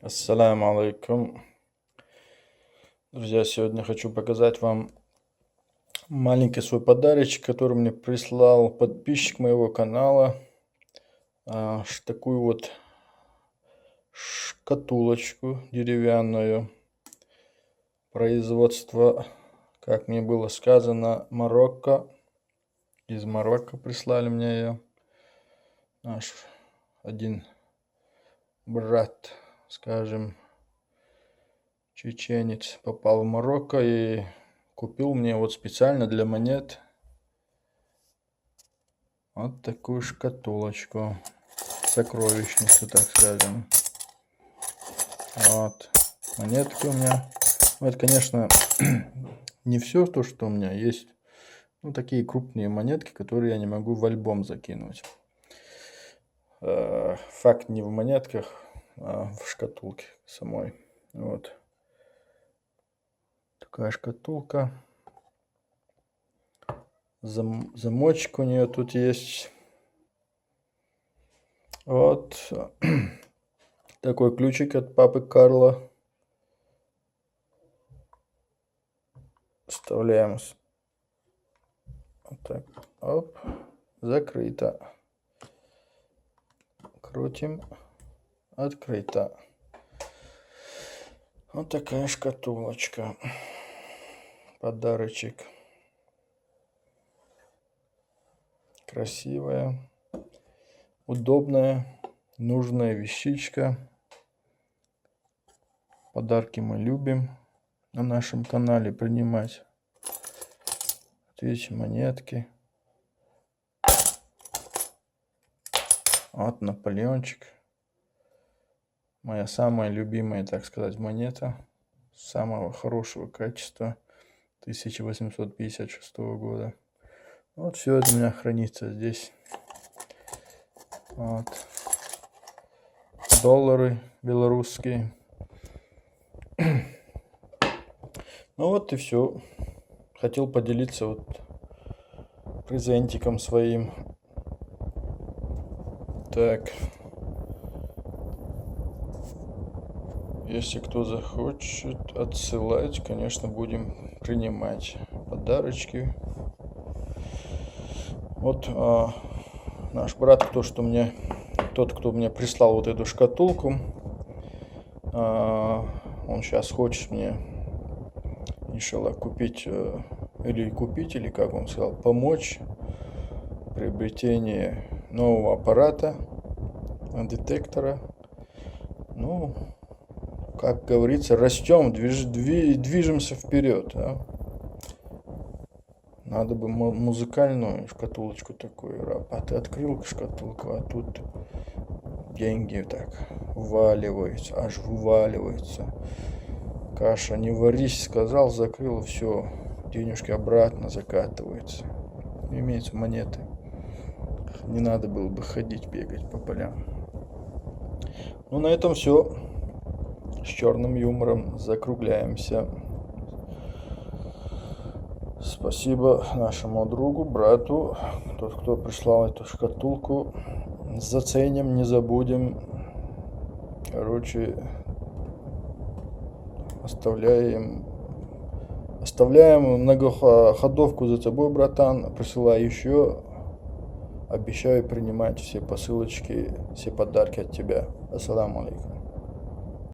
Ассаляму алейкум. Друзья, сегодня хочу показать вам маленький свой подарочек, который мне прислал подписчик моего канала. Такую вот шкатулочку деревянную. Производство, как мне было сказано, Марокко. Из Марокко прислали мне ее. Наш один брат, скажем, чеченец, попал в Марокко и купил мне вот специально для монет вот такую шкатулочку, сокровищницу, так скажем. Вот монетки у меня. Ну, это, конечно, не все то, что у меня есть. Ну, такие крупные монетки, которые я не могу в альбом закинуть. Факт не в монетках, а в шкатулке самой. Вот. Такая шкатулка. Замочек у нее тут есть. Вот. Такой ключик от папы Карла. Вставляем. Вот так. Оп. Закрыто. Крутим. Открыто. Вот такая шкатулочка. Подарочек. Красивая. Удобная. Нужная вещичка. Подарки мы любим на нашем канале принимать. Вот видите, монетки. Вот Наполеончик. Моя самая любимая, так сказать, монета. Самого хорошего качества. 1856 года. Вот все это у меня хранится здесь. Вот. Доллары белорусские. Ну вот и все. Хотел поделиться вот презентиком своим. Так. Если кто захочет отсылать, конечно, будем принимать подарочки. Вот наш брат, тот, кто мне прислал вот эту шкатулку, он сейчас хочет мне, иншаллах, купить, или как он сказал, помочь в приобретении нового аппарата, детектора. Ну, как говорится, растем, движемся вперед. Да? Надо бы музыкальную шкатулочку такую. А ты открыл шкатулку, а тут деньги так вваливаются, аж вываливаются. Каша, не варись, сказал, закрыл, все, денежки обратно закатываются. Имеются монеты. Не надо было бы ходить, бегать по полям. Ну, на этом все. С черным юмором закругляемся. Спасибо нашему другу, брату, тот, кто прислал эту шкатулку. Заценим, не забудем. Короче, оставляем многоходовку за тобой, братан. Присылай еще. Обещаю принимать все посылочки, все подарки от тебя. Ассаламу алейкум.